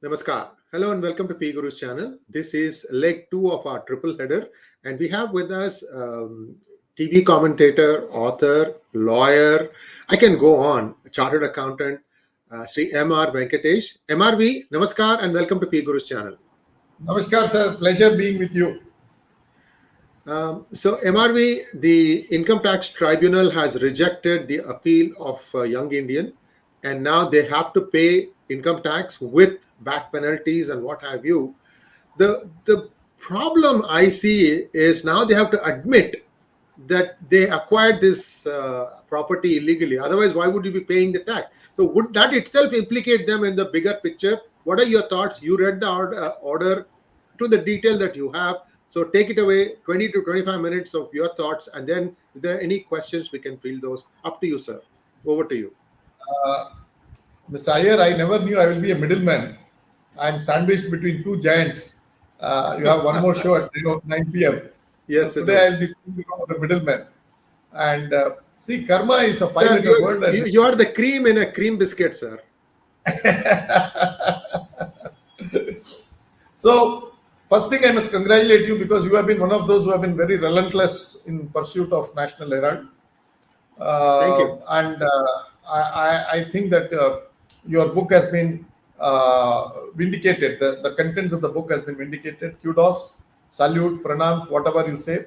Namaskar. Hello and welcome to PGurus channel. This is leg 2 of our triple header, and we have with us TV commentator, author, lawyer. I can go on. Chartered accountant, Sri R Venkatesh. MRV, Namaskar and welcome to PGurus channel. Namaskar, sir. Pleasure being with you. So MRV, the Income Tax Tribunal has rejected the appeal of a young Indian, and now they have to pay income tax with back penalties and what have you. The problem I see is now they have to admit that they acquired this property illegally. Otherwise, why would you be paying the tax? So would that itself implicate them in the bigger picture? What are your thoughts? You read the order to the detail that you have. So take it away, 20 to 25 minutes of your thoughts, and then if there are any questions, we can field those. Up to you, sir. Over to you. Mr. Iyer, I never knew I will be a middleman. I'm sandwiched between two giants. You have one more show at 9 p.m. Yes, so today I'll be the middleman. And see, karma is a five-letter word. You are the cream in a cream biscuit, sir. So, first thing, I must congratulate you because you have been one of those who have been very relentless in pursuit of National Herald. Thank you. And I think that your book has been vindicated. The contents of the book has been vindicated. Kudos, salute, pranam, whatever you say.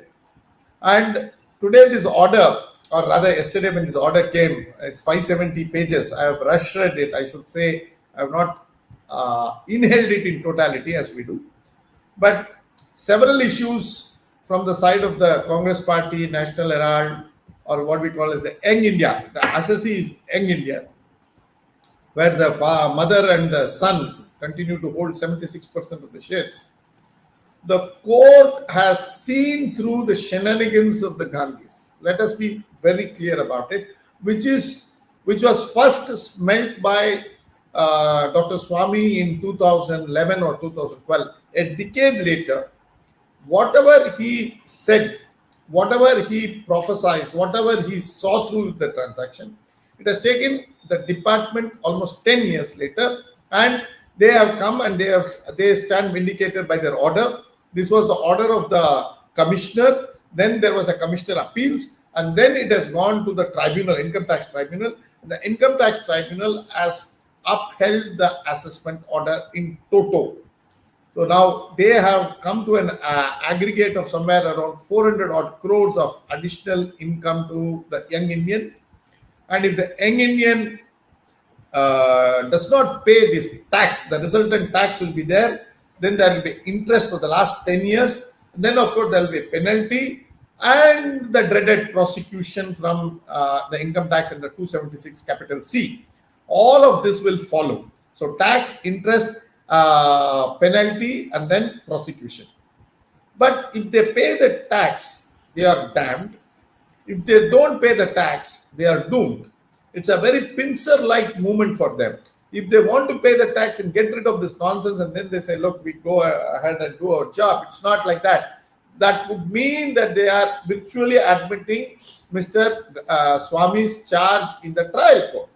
And today this order, or rather yesterday when this order came, it's 570 pages. I have rushed read it. I should say I have not inhaled it in totality as we do. But several issues from the side of the Congress Party, National Herald, or what we call as the Young India. The assessee is Young India, where the mother and the son continue to hold 76% of the shares. The court has seen through the shenanigans of the Gandhis. Let us be very clear about it, which was first smelt by Dr. Swami in 2011 or 2012. A decade later, whatever he said, whatever he prophesied, whatever he saw through the transaction, it has taken the department almost 10 years later, and they have come and they stand vindicated by their order. This was the order of the commissioner. Then there was a commissioner appeals, and then it has gone to the tribunal, income tax tribunal. The income tax tribunal has upheld the assessment order in toto. So now they have come to an aggregate of somewhere around 400 odd crores of additional income to the young Indian. And if the young Indian does not pay this tax, the resultant tax will be there. Then there will be interest for the last 10 years. And then, of course, there will be a penalty and the dreaded prosecution from the income tax under 276 capital C. All of this will follow. So tax, interest, penalty, and then prosecution. But if they pay the tax, they are damned. If they don't pay the tax, they are doomed. It's a very pincer-like movement for them. If they want to pay the tax and get rid of this nonsense, and then they say, look, we go ahead and do our job, it's not like that. That would mean that they are virtually admitting Mr. Swami's charge in the trial court.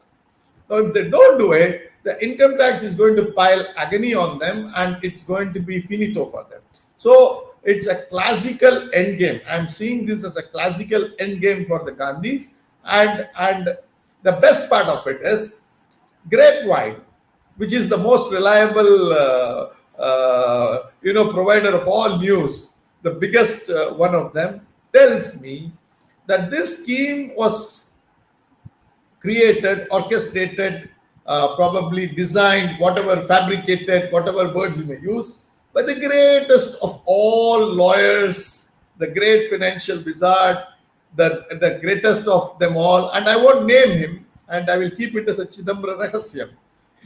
Now, if they don't do it, the income tax is going to pile agony on them, and it's going to be finito for them. So it's a classical endgame. I'm seeing this as a classical endgame for the Gandhis, and the best part of it is Grapevine, which is the most reliable provider of all news, the biggest one of them, tells me that this scheme was created, orchestrated, probably designed, whatever, fabricated, whatever words you may use, by the greatest of all lawyers, the great financial wizard, the greatest of them all. And I won't name him, and I will keep it as a 𝙒𝙗𝙗𝙗,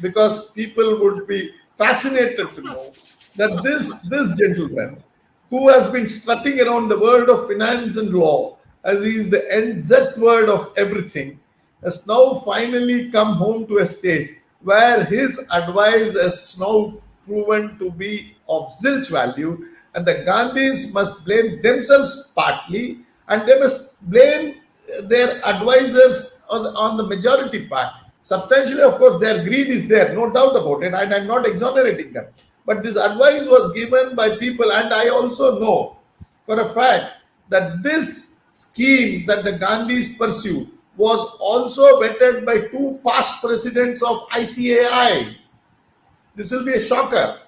because people would be fascinated to know that this gentleman, who has been strutting around the world of finance and law as he is the 𝗤𝙧𝙤𝙤 word of everything, has now finally come home to a stage where his advice has now proven to be of zilch value, and the Gandhis must blame themselves partly, and they must blame their advisors on the majority part. Substantially, of course, their greed is there, no doubt about it, and I'm not exonerating them. But this advice was given by people, and I also know for a fact that this scheme that the Gandhis pursued was also vetted by two past presidents of ICAI. This will be a shocker.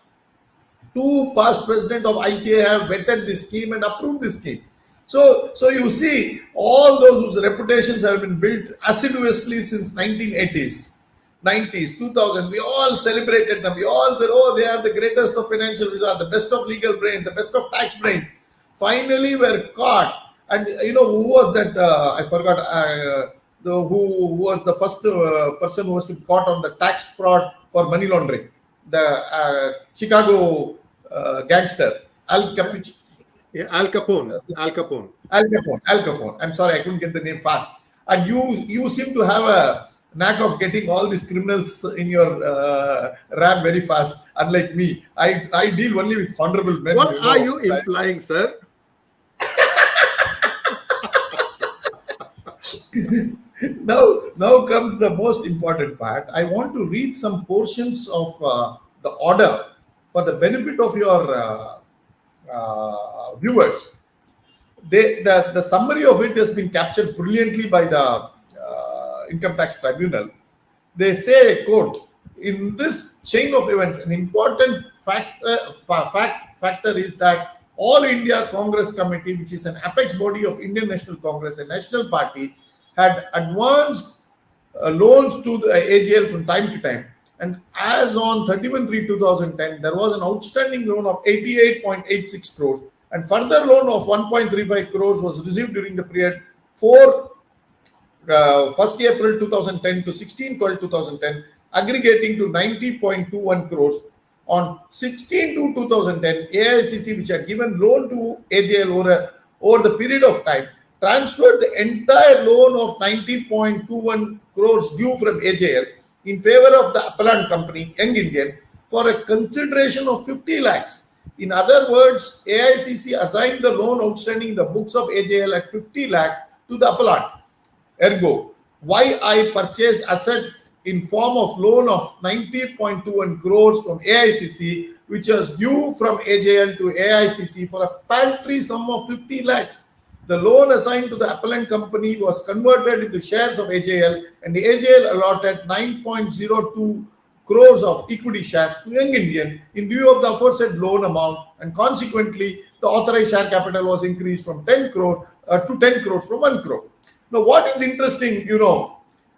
Two past presidents of ICAI have vetted this scheme and approved this scheme. So you see, all those whose reputations have been built assiduously since 1980s, 90s, 2000, we all celebrated them. We all said, oh, they are the greatest of financial wizards, the best of legal brains, the best of tax brains. Finally were caught. And you know, who was that? I forgot. Who was the first person who was to be caught on the tax fraud for money laundering? The Chicago gangster, Al Capone. Al Capone. Al Capone. I'm sorry, I couldn't get the name fast. And you seem to have a knack of getting all these criminals in your RAM very fast. Unlike me, I deal only with honorable men. What are you implying, sir? Now comes the most important part. I want to read some portions of the order for the benefit of your viewers. The summary of it has been captured brilliantly by the Income Tax Tribunal. They say, quote, in this chain of events, an important factor is that All India Congress Committee, which is an apex body of Indian National Congress, a national party, had advanced loans to the AGL from time to time. And as on 31/3/2010, there was an outstanding loan of 88.86 crores, and further loan of 1.35 crores was received during the period 1st April 2010 to 16/12/2010, aggregating to 90.21 crores. On 16/2/2010, AICC, which had given loan to AGL over the period of time, transferred the entire loan of 90.21 crores due from AJL in favor of the appellant company, Young Indian, for a consideration of 50 lakhs. In other words, AICC assigned the loan outstanding in the books of AJL at 50 lakhs to the appellant. Ergo, why I purchased assets in form of loan of 90.21 crores from AICC, which was due from AJL to AICC for a paltry sum of 50 lakhs. The loan assigned to the appellant company was converted into shares of AJL, and the AJL allotted 9.02 crores of equity shares to Young Indian in lieu of the aforesaid loan amount, and consequently, the authorized share capital was increased from 10 crore to 10 crores from 1 crore. Now, what is interesting,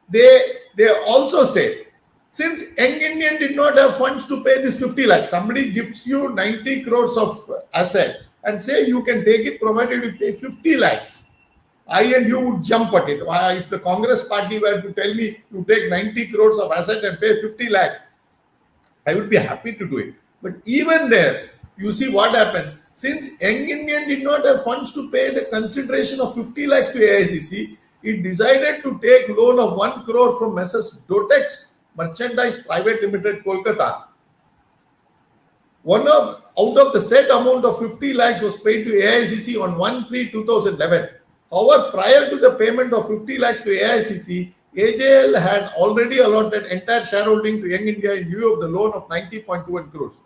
they also say, since Young Indian did not have funds to pay this 50 lakhs, somebody gives you 90 crores of asset and say you can take it provided you pay 50 lakhs. I and you would jump at it. If the Congress party were to tell me you take 90 crores of asset and pay 50 lakhs, I would be happy to do it. But even there, you see what happens. Since Young Indian did not have funds to pay the consideration of 50 lakhs to AICC, it decided to take loan of 1 crore from Messrs. Dotex Merchandise Private Limited, Kolkata. Out of the said amount of 50 lakhs was paid to AICC on 1/3/2011. However, prior to the payment of 50 lakhs to AICC, AJL had already allotted entire shareholding to Young India in lieu of the loan of 90.21 crores.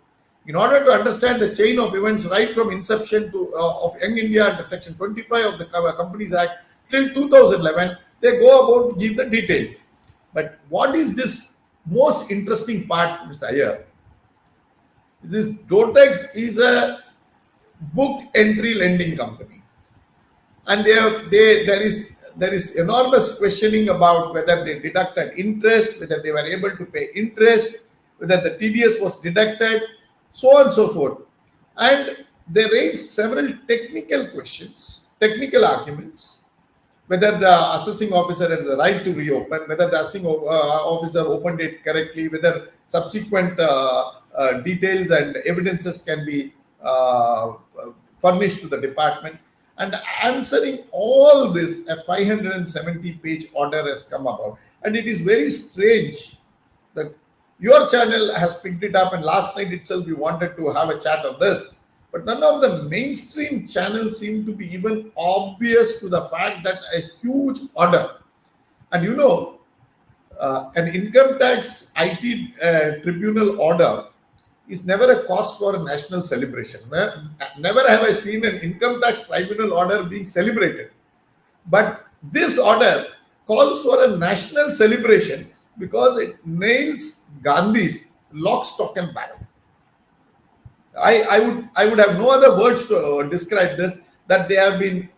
In order to understand the chain of events right from inception of Young India under Section 25 of the Companies Act till 2011, they go about to give the details. But what is this most interesting part, Mr. Iyer? This Dotex is a book entry lending company, and there is enormous questioning about whether they deducted interest, whether they were able to pay interest, whether the TDS was deducted, so on and so forth. And they raised several technical questions, technical arguments, whether the assessing officer has the right to reopen, whether the assessing officer opened it correctly, whether subsequent details and evidences can be furnished to the department. And answering all this, a 570-page order has come about. And it is very strange that your channel has picked it up, and last night itself we wanted to have a chat on this. But none of the mainstream channels seem to be even obvious to the fact that a huge order. And an income tax IT tribunal order is never a cause for a national celebration. Never have I seen an income tax tribunal order being celebrated. But this order calls for a national celebration because it nails Gandhi's lock, stock, and barrel. I would have no other words to describe this, that they have been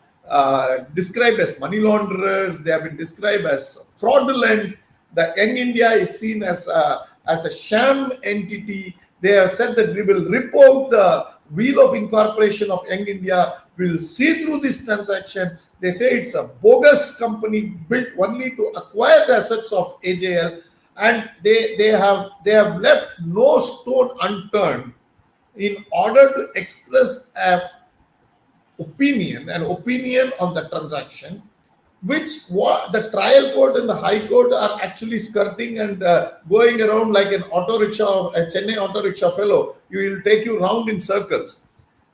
described as money launderers, they have been described as fraudulent. The Young India is seen as a sham entity. They have said that we will rip out the wheel of incorporation of Young India. We will see through this transaction. They say it's a bogus company built only to acquire the assets of AJL, and they have left no stone unturned in order to express an opinion on the transaction, which the trial court and the high court are actually skirting and going around like an auto rickshaw, a Chennai auto rickshaw fellow. You will take you round in circles,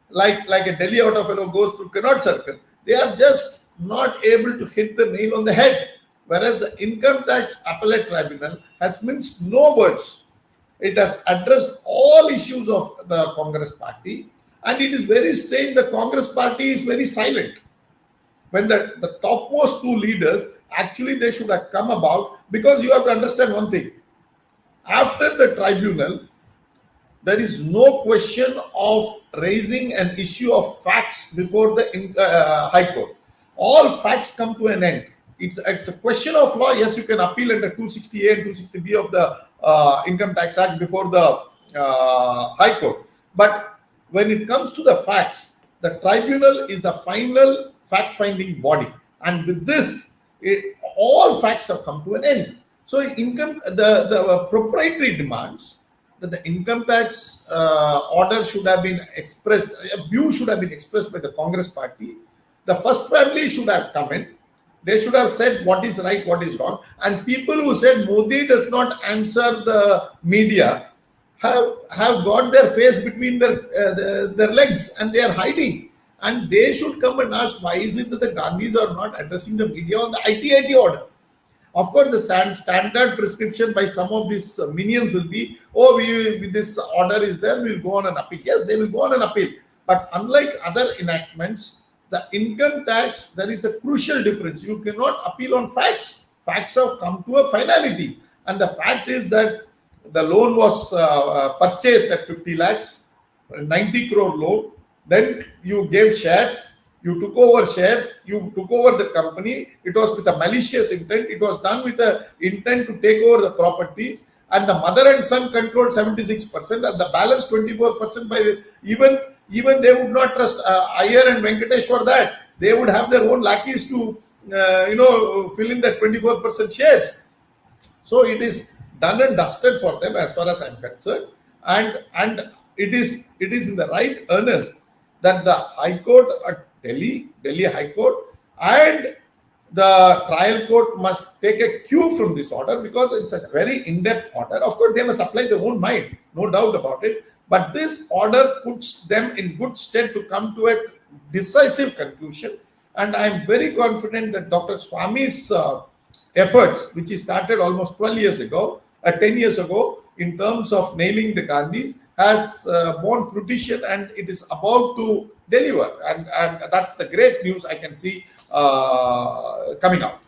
like a Delhi auto fellow goes through Connaught Circle. They are just not able to hit the nail on the head. Whereas the Income Tax Appellate Tribunal has minced no words. It has addressed all issues of the Congress party, and it is very strange the Congress party is very silent. When the topmost two leaders, actually they should have come about, because you have to understand one thing. After the tribunal, there is no question of raising an issue of facts before the High Court. All facts come to an end. It's a question of law. Yes, you can appeal under 260A and 260B of the Income Tax Act before the High Court. But when it comes to the facts, the tribunal is the final fact-finding body. And with this, all facts have come to an end. So the proprietary demands that the income tax order should have been expressed, a view should have been expressed by the Congress party. The first family should have come in. They should have said what is right, what is wrong. And people who said Modi does not answer the media have got their face between their legs and they are hiding. And they should come and ask, why is it that the Gandhis are not addressing the media on the ITAT order? Of course, the standard prescription by some of these minions will be, this order is there, we will go on an appeal. Yes, they will go on an appeal. But unlike other enactments, the income tax, there is a crucial difference. You cannot appeal on facts. Facts have come to a finality. And the fact is that the loan was purchased at 50 lakhs, 90 crore loan. Then you gave shares, you took over shares, you took over the company. It was with a malicious intent. It was done with the intent to take over the properties. And the mother and son controlled 76%, and the balance 24% by even they would not trust R Venkatesh for that. They would have their own lackeys to fill in that 24% shares. So it is done and dusted for them as far as I'm concerned. And it is in the right earnest that the High Court at Delhi High Court and the trial court must take a cue from this order, because it's a very in-depth order. Of course, they must apply their own mind, no doubt about it. But this order puts them in good stead to come to a decisive conclusion. And I'm very confident that Dr. Swami's efforts, which he started almost 10 years ago, in terms of nailing the Gandhis, has borne fruition, and it is about to deliver. And that's the great news I can see coming out.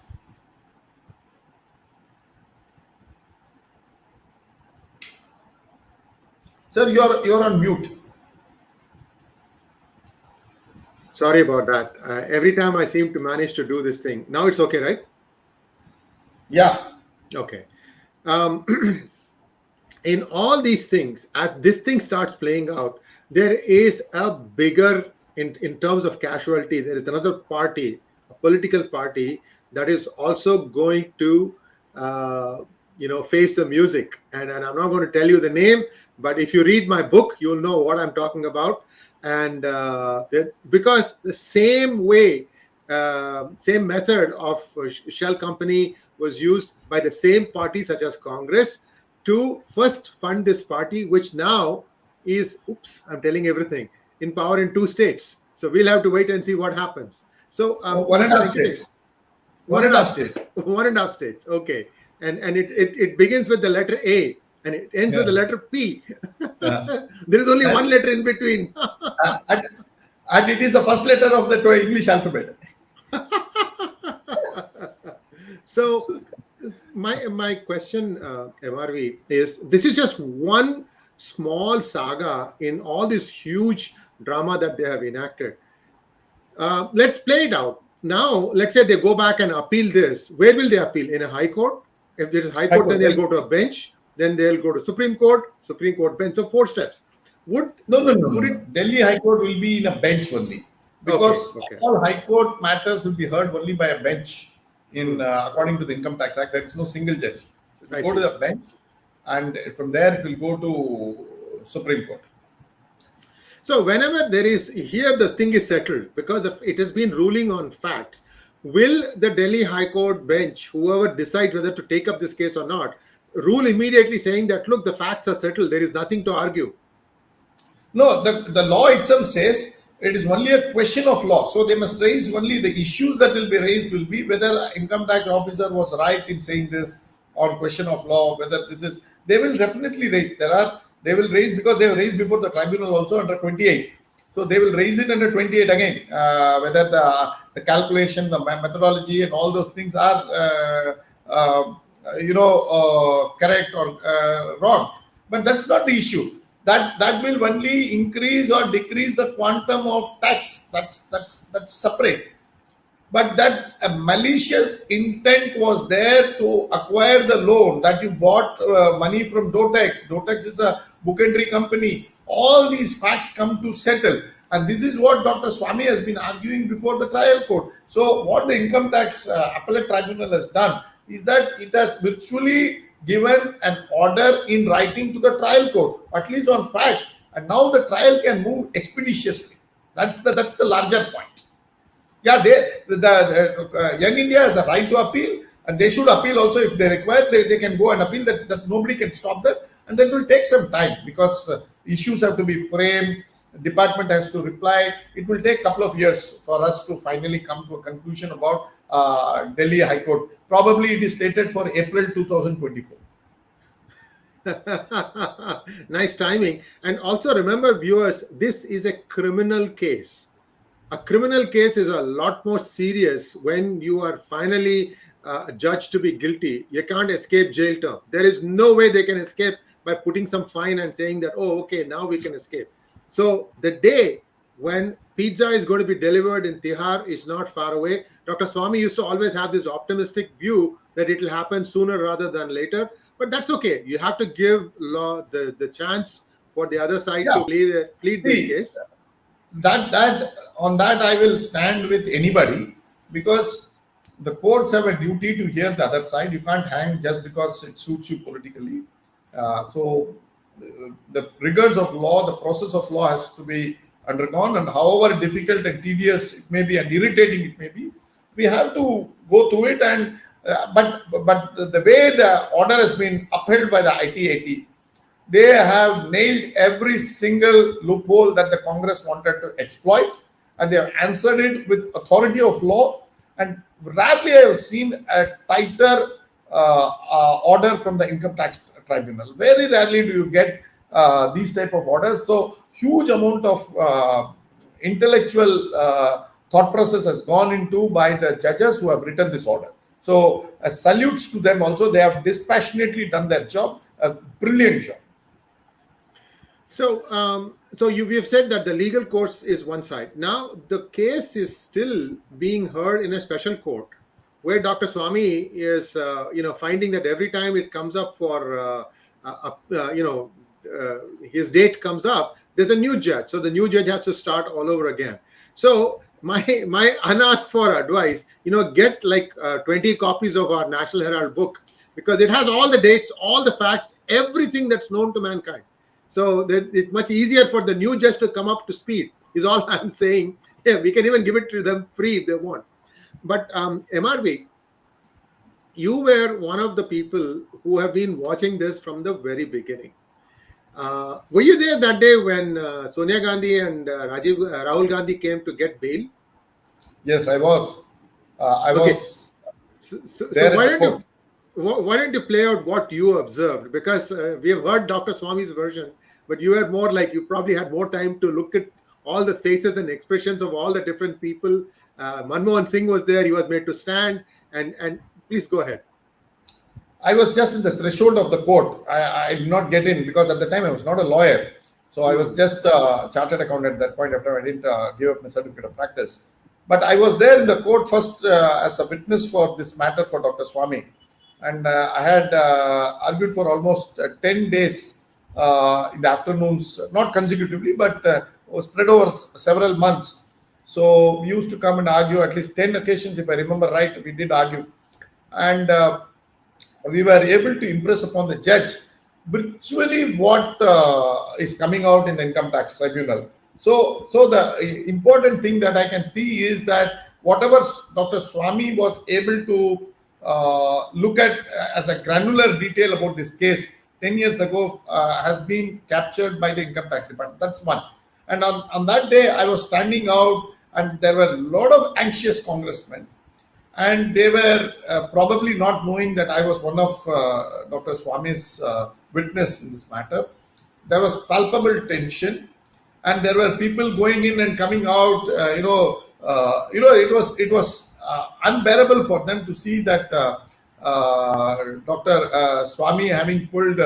Sir, you're on mute. Sorry about that. Every time I seem to manage to do this thing. Now it's okay, right? Yeah. Okay. In all these things, as this thing starts playing out, there is a bigger, in terms of casualty, there is another party, a political party, that is also going to face the music. And I'm not going to tell you the name, but if you read my book, you'll know what I'm talking about. And because the same way, same method of shell company was used by the same party such as Congress to first fund this party, which now is, I'm telling everything, in power in 2 states. So we'll have to wait and see what happens. So 1.5 states. 1.5 states. 1.5 states. Okay. and it begins with the letter A and it ends with the letter P. There is only one letter in between. And it is the first letter of the English alphabet. So my question, MRV, is this is just one small saga in all this huge drama that they have enacted. Let's play it out. Now, let's say they go back and appeal this. Where will they appeal? In a high court? If there is high court, then they'll go to a bench. Then they'll go to Supreme Court bench. So 4 steps. No. Delhi High Court will be in a bench only, because all High Court matters will be heard only by a bench according to the Income Tax Act. There is no single judge. So it will go to the bench, and from there it will go to Supreme Court. So whenever there is, here the thing is settled because it has been ruling on facts. Will the Delhi High Court bench, whoever decides whether to take up this case or not, rule immediately saying that, look, the facts are settled, there is nothing to argue? No, the law itself says it is only a question of law. So they must raise only the issues that will be raised will be whether income tax officer was right in saying this on question of law, whether this is, they will definitely raise. They will raise because they have raised before the tribunal also under 28. So they will raise it under 28 again, whether the calculation, the methodology and all those things are, correct or wrong. But that's not the issue. That will only increase or decrease the quantum of tax. That's separate. But that a malicious intent was there to acquire the loan, that you bought money from Dotex. Dotex is a book entry company. All these facts come to settle. And this is what Dr. Swamy has been arguing before the trial court. So what the Income Tax Appellate Tribunal has done is that it has virtually given an order in writing to the trial court, at least on facts. And now the trial can move expeditiously. That's the larger point. Yeah, Young India has a right to appeal, and they should appeal also if they require. They can go and appeal, that nobody can stop them. And then it will take some time because issues have to be framed, department has to reply. It will take a couple of years for us to finally come to a conclusion about Delhi High Court. Probably it is stated for April 2024. Nice timing. And also remember, viewers, this is a criminal case. A criminal case is a lot more serious when you are finally judged to be guilty. You can't escape jail term. There is no way they can escape by putting some fine and saying that, oh, okay, now we can escape. So the day when pizza is going to be delivered in Tihar is not far away. Dr. Swamy used to always have this optimistic view that it will happen sooner rather than later. But that's okay. You have to give law the chance for the other side to plead the case. On that I will stand with anybody, because the courts have a duty to hear the other side. You can't hang just because it suits you politically. So the rigors of law, the process of law has to be undergone, and however difficult and tedious it may be and irritating it may be, we have to go through it. And but the way the order has been upheld by the ITAT, they have nailed every single loophole that the Congress wanted to exploit, and they have answered it with authority of law. And rarely I have seen a tighter order from the Income Tax Tribunal. Very rarely do you get these type of orders. So huge amount of intellectual thought process has gone into by the judges who have written this order. So salutes to them also. They have dispassionately done their job, a brilliant job. So, we have said that the legal course is one side. Now, the case is still being heard in a special court, where Dr. Swamy is, finding that every time it comes up for, his date comes up, there's a new judge. So the new judge has to start all over again. So my unasked for advice, get like 20 copies of our National Herald book, because it has all the dates, all the facts, everything that's known to mankind. So it's much easier for the new judge to come up to speed, is all I'm saying. Yeah, we can even give it to them free if they want. But MRV, you were one of the people who have been watching this from the very beginning. Were you there that day when Sonia Gandhi and Rahul Gandhi came to get bail? Yes, I was. I was. So Why don't you play out what you observed? Because we have heard Dr. Swami's version, but you had more like you probably had more time to look at all the faces and expressions of all the different people. Manmohan Singh was there; he was made to stand. And please go ahead. I was just in the threshold of the court. I did not get in because at the time I was not a lawyer. So I was just a chartered accountant at that point of time. I didn't give up my certificate of practice. But I was there in the court first as a witness for this matter for Dr. Swami. And I had argued for almost 10 days in the afternoons, not consecutively, but was spread over several months. So we used to come and argue at least 10 occasions, if I remember right, we did argue. And we were able to impress upon the judge virtually what is coming out in the income tax tribunal. So the important thing that I can see is that whatever Dr. Swami was able to look at as a granular detail about this case 10 years ago has been captured by the income tax department. That's one. And on that day, I was standing out, and there were a lot of anxious congressmen. And they were probably not knowing that I was one of Dr. Swami's witness in this matter. There was palpable tension, and there were people going in and coming out. It was unbearable for them to see that Dr. Swami having pulled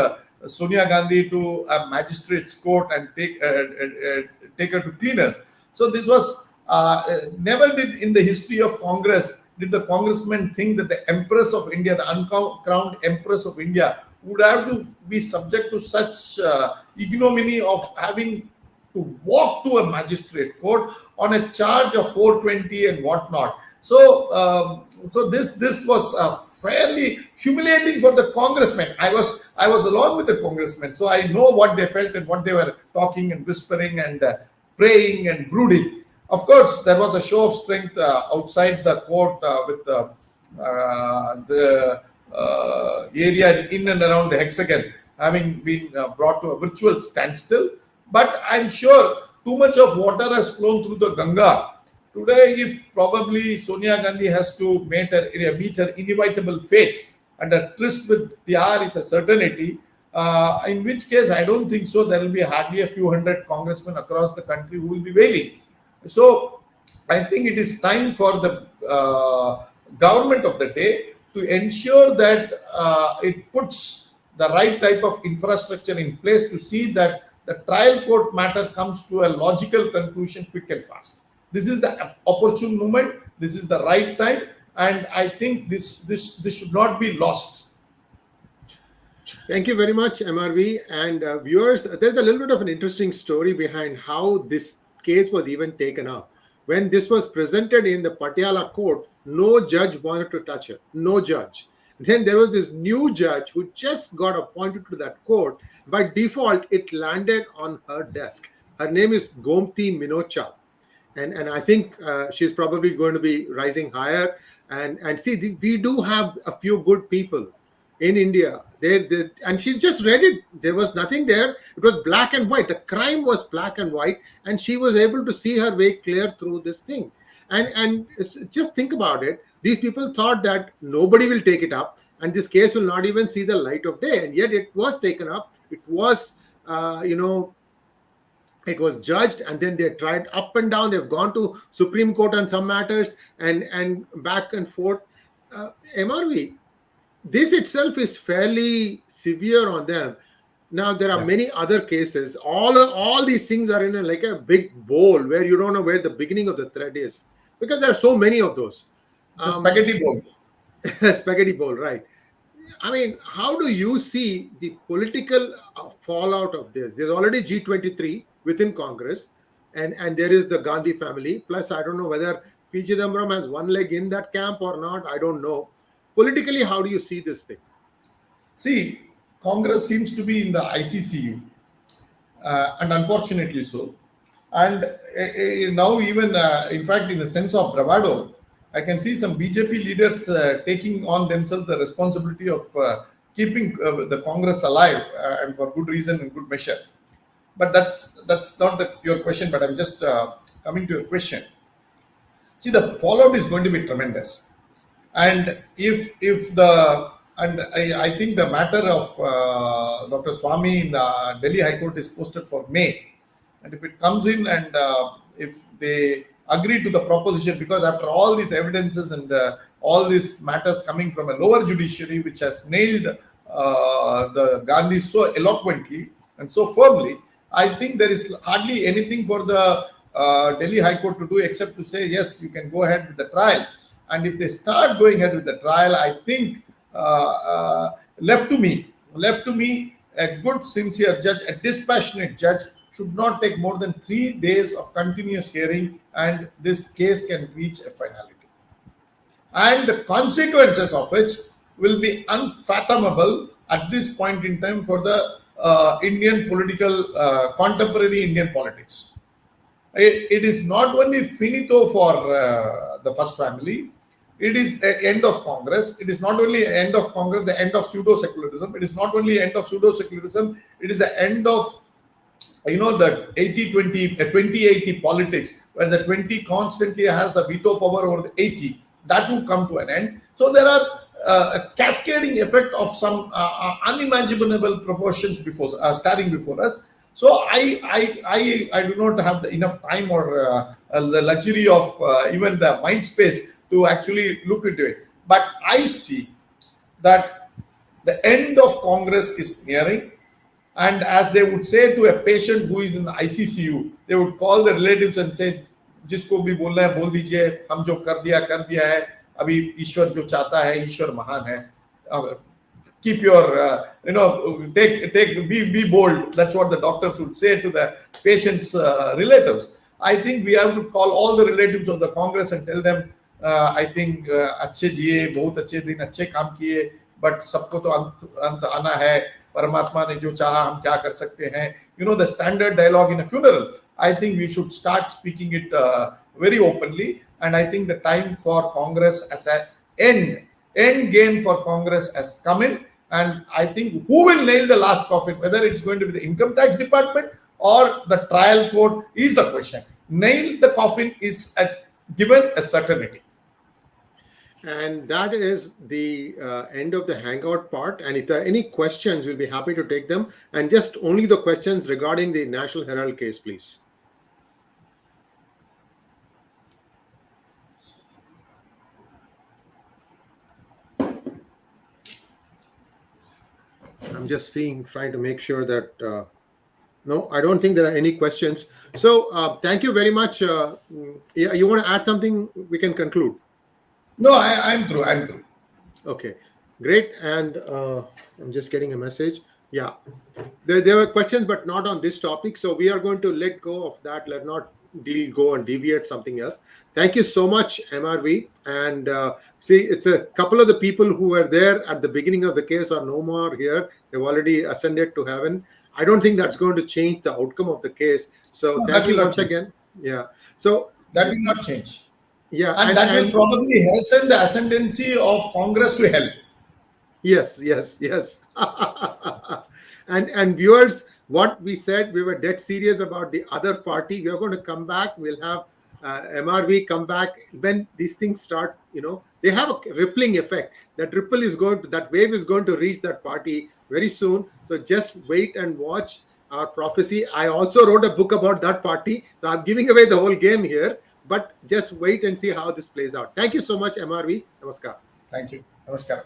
Sonia Gandhi to a magistrate's court and take her to cleaners. So this was never did in the history of Congress did the congressmen think that the Empress of India, the uncrowned Empress of India, would have to be subject to such ignominy of having to walk to a magistrate court on a charge of 420 and whatnot. So this was fairly humiliating for the congressmen. I was along with the congressmen, so I know what they felt and what they were talking and whispering and praying and brooding. Of course, there was a show of strength outside the court with the area in and around the hexagon having been brought to a virtual standstill. But I'm sure too much of water has flown through the Ganga. Today, if probably Sonia Gandhi has to meet her inevitable fate, and a tryst with TR is a certainty, in which case I don't think so. There will be hardly a few hundred congressmen across the country who will be wailing. So I think it is time for the government of the day to ensure that it puts the right type of infrastructure in place to see that the trial court matter comes to a logical conclusion quick and fast. This is the opportune moment. This is the right time. And I think this should not be lost. Thank you very much, MRV. And viewers, there's a little bit of an interesting story behind how this case was even taken up. When this was presented in the Patiala court, no judge wanted to touch it. No judge. Then there was this new judge who just got appointed to that court. By default, it landed on her desk. Her name is Gomti Minocha. And I think she's probably going to be rising higher. And see, we do have a few good people in India. And she just read it. There was nothing there. It was black and white. The crime was black and white. And she was able to see her way clear through this thing. And just think about it. These people thought that nobody will take it up. And this case will not even see the light of day. And yet it was taken up. It was, it was judged, and then they tried up and down. They've gone to Supreme Court on some matters and back and forth. MRV, this itself is fairly severe on them. Now, there are many other cases. All these things are in like a big bowl where you don't know where the beginning of the thread is, because there are so many of those. The spaghetti bowl. Spaghetti bowl, right. I mean, how do you see the political fallout of this? There's already G23 within Congress, and there is the Gandhi family. Plus, I don't know whether P. Chidambaram has one leg in that camp or not. I don't know. Politically, how do you see this thing? See, Congress seems to be in the ICCU, and unfortunately so. And now even, in fact, in the sense of bravado, I can see some BJP leaders taking on themselves the responsibility of keeping the Congress alive, and for good reason and good measure. But that's not your question, but I'm just coming to your question. See, the fallout is going to be tremendous. And if the And I think the matter of Dr. Swami in the Delhi High Court is posted for May. And if it comes in and if they agree to the proposition, because after all these evidences and all these matters coming from a lower judiciary, which has nailed the Gandhis so eloquently and so firmly, I think there is hardly anything for the Delhi High Court to do except to say, yes, you can go ahead with the trial. And if they start going ahead with the trial, I think left to me, a good, sincere judge, a dispassionate judge should not take more than 3 days of continuous hearing, and this case can reach a finality. And the consequences of which will be unfathomable at this point in time for the Indian political, contemporary Indian politics. It is not only finito for the first family, it is the end of Congress. It is not only end of Congress, the end of pseudo-secularism. It is not only end of pseudo-secularism, it is the end of, the 80-20, 20-80 politics, where the 20 constantly has a veto power over the 80. That will come to an end. So there are a cascading effect of some unimaginable proportions starting before us. So I do not have enough time or the luxury of even the mind space to actually look into it. But I see that the end of Congress is nearing. And as they would say to a patient who is in the ICCU, they would call the relatives and say, जिसको भी बोलना है बोल दीजिए, हम जो कर दिया है, अभी ईश्वर जो चाहता है, ईश्वर महान है. Keep your, be bold. That's what the doctors would say to the patient's relatives. I think we have to call all the relatives of the Congress and tell them, I think अच्छे जिए, बहुत अच्छे दिन, अच्छे काम किए, but सबको तो अंत आना है. परमात्मा ने जो चाहा हम क्या कर सकते हैं. The standard dialogue in a funeral. I think we should start speaking it very openly. And I think the time for Congress as an end game for Congress has come in. And I think who will nail the last coffin, whether it's going to be the income tax department or the trial court, is the question. Nail the coffin is given a certainty. And that is the end of the hangout part. And if there are any questions, we'll be happy to take them. And just only the questions regarding the National Herald case, please. I'm just trying to make sure that, no, I don't think there are any questions. So thank you very much. You want to add something? We can conclude. No, I'm through. Okay, great. And I'm just getting a message. Yeah, there were questions, but not on this topic. So we are going to let go of that. Let not go and deviate something else. Thank you so much, MRV. And see, it's a couple of the people who were there at the beginning of the case are no more here. They've already ascended to heaven. I don't think that's going to change the outcome of the case. So thank you once again. Yeah. So that will not change. Yeah, and that will probably hasten the ascendancy of Congress to hell. Yes. and viewers, what we said, we were dead serious about the other party. We are going to come back. We'll have MRV come back when these things start. They have a rippling effect. That wave is going to reach that party very soon. So just wait and watch our prophecy. I also wrote a book about that party. So I'm giving away the whole game here. But just wait and see how this plays out. Thank you so much, MRV. Namaskar. Thank you. Namaskar.